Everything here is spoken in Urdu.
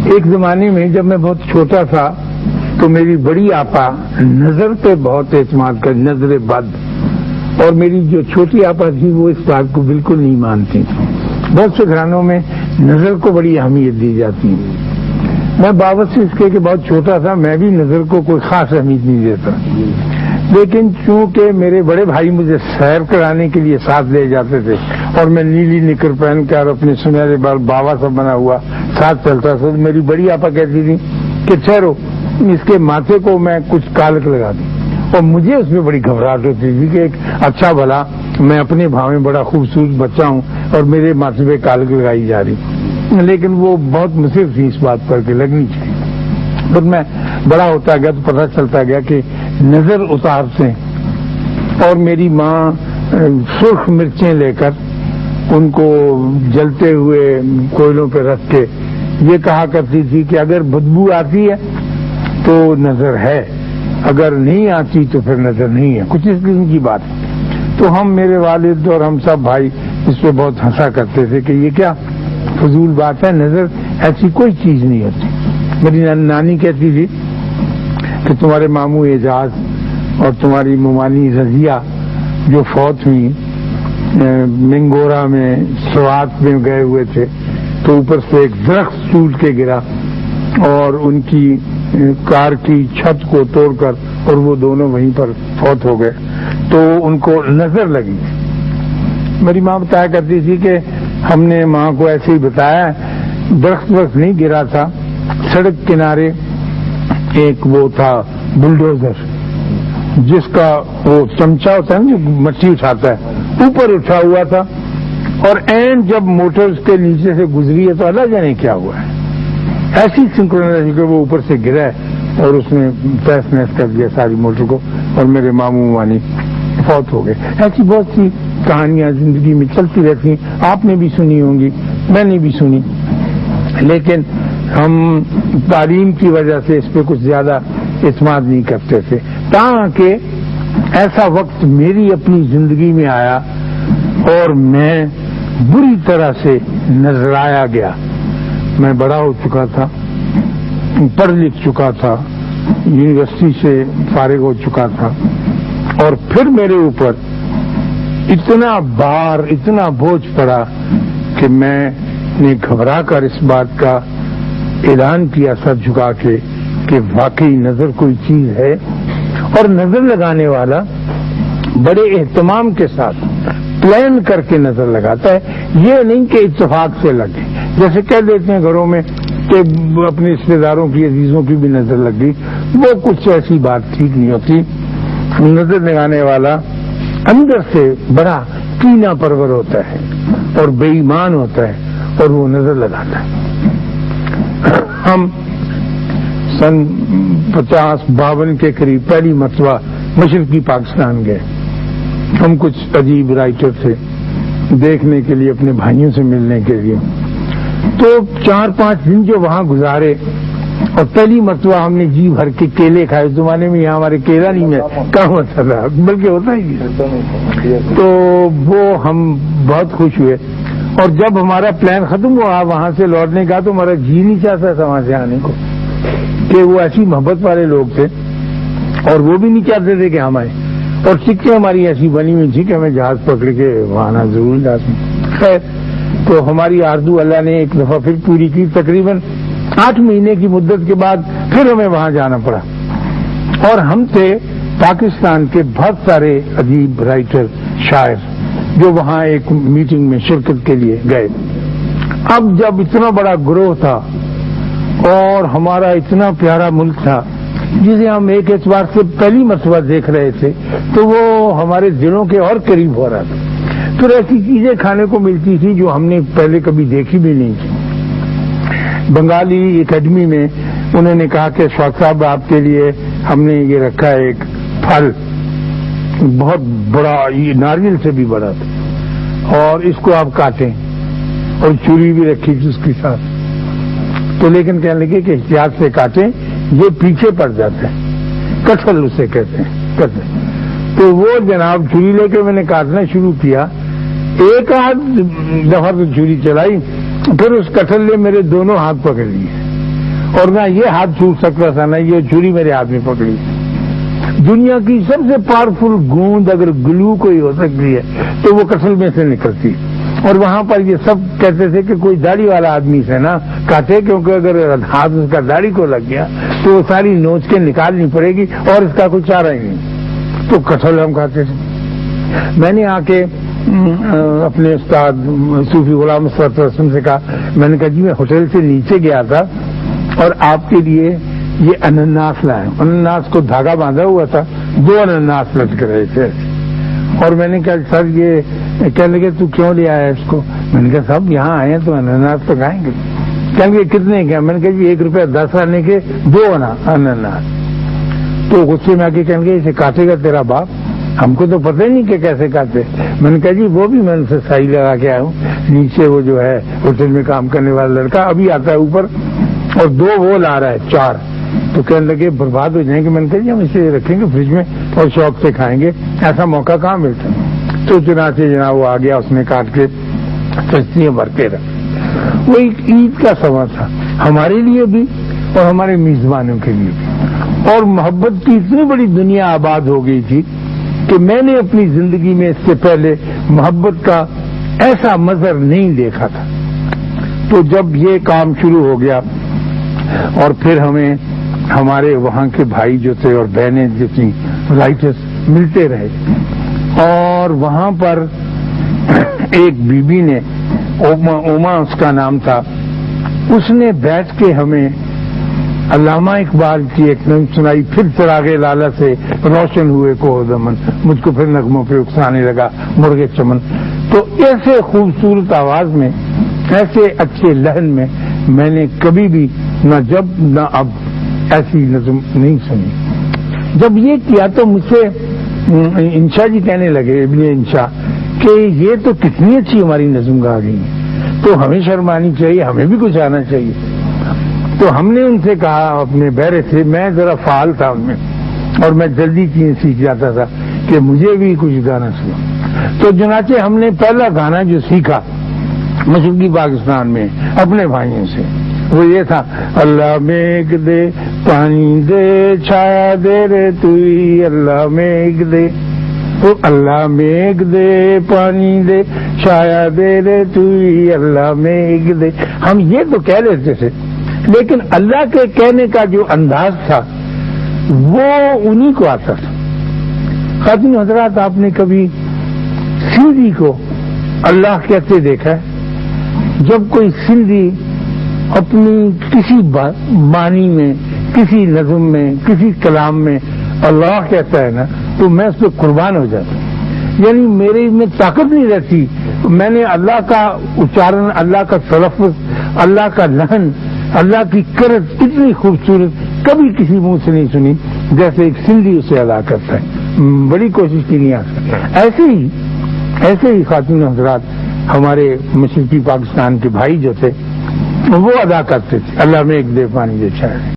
ایک زمانے میں جب میں بہت چھوٹا تھا تو میری بڑی آپا نظر پہ بہت اعتماد کر، نظر بد، اور میری جو چھوٹی آپا تھی وہ اس بات کو بالکل نہیں مانتی تھی۔ بہت سے گھرانوں میں نظر کو بڑی اہمیت دی جاتی ہے۔ میں باوجود اس کے کہ بہت چھوٹا تھا میں بھی نظر کو کوئی خاص اہمیت نہیں دیتا، لیکن چونکہ میرے بڑے بھائی مجھے سیر کرانے کے لیے ساتھ لے جاتے تھے اور میں نیلی نکر پہن کر اپنے سنہرے بال بابا سا بنا ہوا ساتھ چلتا تھا، میری بڑی آپا کہتی تھی کہ ٹھہرو اس کے ماتھے کو میں کچھ کالک لگا دوں، اور مجھے اس میں بڑی گھبراہٹ ہوتی تھی کہ ایک اچھا بھلا میں اپنے بھاؤ میں بڑا خوبصورت بچہ ہوں اور میرے ماتھے پہ کالک لگائی جا رہی، لیکن وہ بہت مصر تھی اس بات پر کہ لگنی چاہیے۔ پر میں بڑا ہوتا گیا تو پتہ چلتا گیا کہ نظر اتارتے ہیں، اور میری ماں سرخ مرچیں لے کر ان کو جلتے ہوئے کوئلوں پہ رکھ کے یہ کہا کرتی تھی کہ اگر بدبو آتی ہے تو نظر ہے، اگر نہیں آتی تو پھر نظر نہیں ہے، کچھ اس قسم کی بات ہے۔ تو ہم میرے والد اور ہم سب بھائی اس پہ بہت ہنسا کرتے تھے کہ یہ کیا فضول بات ہے، نظر ایسی کوئی چیز نہیں ہوتی۔ میری نانی کہتی تھی کہ تمہارے ماموں اعجاز اور تمہاری ممانی رضیہ جو فوت ہوئی منگورا میں سوات میں گئے ہوئے تھے تو اوپر سے ایک درخت ٹوٹ کے گرا اور ان کی کار کی چھت کو توڑ کر اور وہ دونوں وہیں پر فوت ہو گئے، تو ان کو نظر لگی۔ میری ماں بتایا کرتی تھی کہ ہم نے ماں کو ایسے ہی بتایا، درخت وقت نہیں گرا تھا، سڑک کنارے ایک وہ تھا بلڈوزر جس کا وہ چمچا ہوتا ہے نا جو مٹی اٹھاتا ہے، اوپر اٹھا ہوا تھا، اور این جب موٹر اس کے نیچے سے گزری ہے تو اللہ جانے کیا ہوا ہے، ایسی سنکرونائز کہ وہ اوپر سے گرا ہے اور اس نے تہس نہس کر دیا ساری موٹر کو، اور میرے ماموں مانی فوت ہو گئے۔ ایسی بہت سی کہانیاں زندگی میں چلتی رہتی ہیں، آپ نے بھی سنی ہوں گی، میں نے بھی سنی، لیکن ہم تعلیم کی وجہ سے اس پہ کچھ زیادہ اعتماد نہیں کرتے تھے، تاکہ ایسا وقت میری اپنی زندگی میں آیا اور میں بری طرح سے نظرایا گیا۔ میں بڑا ہو چکا تھا، پڑھ لکھ چکا تھا، یونیورسٹی سے فارغ ہو چکا تھا، اور پھر میرے اوپر اتنا بار، اتنا بوجھ پڑا کہ میں نے گھبرا کر اس بات کا اعلان کیا سر جھکا کے کہ واقعی نظر کوئی چیز ہے، اور نظر لگانے والا بڑے اہتمام کے ساتھ پلان کر کے نظر لگاتا ہے، یہ نہیں کہ اتفاق سے لگے، جیسے کہہ دیتے ہیں گھروں میں کہ اپنے رشتے داروں کی عزیزوں کی بھی نظر لگ گئی، وہ کچھ ایسی بات ٹھیک نہیں ہوتی۔ نظر لگانے والا اندر سے بڑا کینہ پرور ہوتا ہے اور بے ایمان ہوتا ہے اور وہ نظر لگاتا ہے۔ ہم سن 50-52 کے قریب پہلی مرتبہ مشرقی پاکستان گئے، ہم کچھ عجیب رائٹر تھے دیکھنے کے لیے، اپنے بھائیوں سے ملنے کے لیے، تو 4-5 دن جو وہاں گزارے، اور پہلی مرتبہ ہم نے جی بھر کے کیلے کھائے، اس زمانے میں یہاں ہمارے کیلا نہیں میں کہاں ہوتا تھا بلکہ ہوتا ہی نہیں، تو وہ ہم بہت خوش ہوئے، اور جب ہمارا پلان ختم ہوا وہاں سے لوٹنے کا تو ہمارا جی نہیں چاہتا تھا وہاں سے آنے کو، کہ وہ ایسی محبت والے لوگ تھے اور وہ بھی نہیں چاہتے تھے کہ ہم آئے، اور ٹکٹیں ہماری ایسی بنی ہوئی تھی کہ ہمیں جہاز پکڑ کے وہاں آنا ضرور لازم۔ خیر تو ہماری آرزو اللہ نے ایک دفعہ پھر پوری کی، تقریباً 8 مہینے کی مدت کے بعد پھر ہمیں وہاں جانا پڑا، اور ہم تھے پاکستان کے بہت سارے عجیب رائٹر شاعر جو وہاں ایک میٹنگ میں شرکت کے لیے گئے۔ اب جب اتنا بڑا گروہ تھا اور ہمارا اتنا پیارا ملک تھا جسے ہم ایک اعتبار سے پہلی مرتبہ دیکھ رہے تھے تو وہ ہمارے دلوں کے اور قریب ہو رہا تھا، پھر ایسی چیزیں کھانے کو ملتی تھی جو ہم نے پہلے کبھی دیکھی بھی نہیں تھی۔ بنگالی اکیڈمی میں انہوں نے کہا کہ شوق صاحب آپ کے لیے ہم نے یہ رکھا ہے ایک پھل، بہت بڑا، یہ ناریل سے بھی بڑا تھا، اور اس کو آپ کاٹیں، اور چوری بھی رکھی تھی اس کے ساتھ، تو لیکن کہنے لگے کہ احتیاط سے کاٹیں یہ پیچھے پڑ جاتا ہے، کٹھل اسے کہتے ہیں، تو وہ جناب چھری لے کے میں نے کاٹنا شروع کیا. ایک آدھ دفعہ تو چھری چلائی, پھر اس کٹہل نے میرے دونوں ہاتھ پکڑ لیے, اور نہ یہ ہاتھ چھوٹ سکتا تھا نہ یہ چھری میرے ہاتھ میں پکڑی. دنیا کی سب سے پاورفل گوند اگر گلو کوئی ہو سکتی ہے تو وہ کٹہل میں سے نکلتی. اور وہاں پر یہ سب کہتے تھے کہ کوئی داڑھی والا آدمی سے نہ کاٹے, کیونکہ اگر ہاتھ اس کا داڑھی کو لگ گیا تو وہ ساری نوچ کے نکالنی پڑے گی اور اس کا کوئی چارہ ہی نہیں. تو کٹہل ہم کھاتے تھے. میں نے آ کے اپنے استاد صوفی غلام مصطفی رسم سے کہا, میں نے کہا جی میں ہوٹل سے نیچے گیا تھا اور آپ کے لیے یہ انناس لائے. انناس کو دھاگا باندھا ہوا تھا, 2 انناس لٹک رہے تھے. اور میں نے کہا سر یہ کہنے لگے تو کیوں لے آیا اس کو؟ میں نے کہا صاحب یہاں آئے تو انناس تو کھائیں گے. کہیں گے کتنے کے؟ میں نے کہا جی 1 روپیہ 10 آنے کے 2 انناس. تو غصے میں آ کے کہیں گے اسے کاٹے گا تیرا باپ, ہم کو تو پتہ ہی نہیں کہ کیسے کاٹے. میں نے کہا جی وہ بھی میں ان سے صحیح لگا کے آیا ہوں. نیچے وہ جو ہے ہوٹل میں کام کرنے والا لڑکا ابھی آتا ہے اوپر, اور 2 وہ لا رہا ہے 4. تو کہنے لگے برباد ہو جائیں گے. میں نے کہا جی ہم اسے رکھیں گے فریج میں اور شوق سے کھائیں گے, ایسا موقع کہاں ملتا. تو چنانچہ جناب وہ آ گیا, اس نے کاٹ کے کشتیاں بھر کے رکھ. وہ ایک عید کا سماں تھا ہمارے لیے بھی اور ہمارے میزبانوں کے لیے بھی. اور محبت کی اتنی بڑی دنیا آباد ہو گئی تھی کہ میں نے اپنی زندگی میں اس سے پہلے محبت کا ایسا منظر نہیں دیکھا تھا. تو جب یہ کام شروع ہو گیا اور پھر ہمیں ہمارے وہاں کے بھائی جو تھے اور بہنیں جتنی رائٹرس ملتے رہے, اور وہاں پر ایک بی بی نے, اوما اس کا نام تھا, اس نے بیٹھ کے ہمیں علامہ اقبال کی ایک نظم سنائی, پھر چراغ لالا سے روشن ہوئے کو دمن, مجھ کو پھر نغموں پہ اکسانے لگا مرغے چمن. تو ایسے خوبصورت آواز میں, ایسے اچھے لہن میں نے کبھی بھی نہ جب نہ اب ایسی نظم نہیں سنی. جب یہ کیا تو مجھ سے انشا جی کہنے لگے, ابن انشا, کہ یہ تو کتنی اچھی ہماری نظم گا گئی, تو ہمیں شرم آنی چاہیے, ہمیں بھی کچھ آنا چاہیے. تو ہم نے ان سے کہا, اپنے بہرے سے, میں ذرا فعال تھا ان میں اور میں جلدی چیزیں سیکھ جاتا تھا, کہ مجھے بھی کچھ گانا سنا. تو چنانچہ ہم نے پہلا گانا جو سیکھا مشرقی پاکستان میں اپنے بھائیوں سے, وہ یہ تھا, اللہ میغ دے پانی دے چھایا دے رے توئی, اللہ میغ دے, تو اللہ میغ دے پانی دے چھایا دے رے توئی, اللہ میغ دے. ہم یہ تو کہہ لیتے تھے, لیکن اللہ کے کہنے کا جو انداز تھا وہ انہی کو آتا تھا. خواتین حضرات, آپ نے کبھی سندھی کو اللہ کہتے دیکھا ہے؟ جب کوئی سندھی اپنی کسی بانی میں, کسی نظم میں, کسی کلام میں اللہ کہتا ہے نا, تو میں اس پہ قربان ہو جاتا ہوں. یعنی میرے میں طاقت نہیں رہتی. میں نے اللہ کا اچارن, اللہ کا تلفظ, اللہ کا لہن, اللہ کی کرت اتنی خوبصورت کبھی کسی منہ سے نہیں سنی جیسے ایک سندھی اسے ادا کرتا ہے. بڑی کوشش کی نہیں آ سکتی. ایسے ہی خواتین حضرات ہمارے مشرقی پاکستان کے بھائی جو تھے وہ ادا کرتے تھے, اللہ میں ایک دے پانی دے چھایا.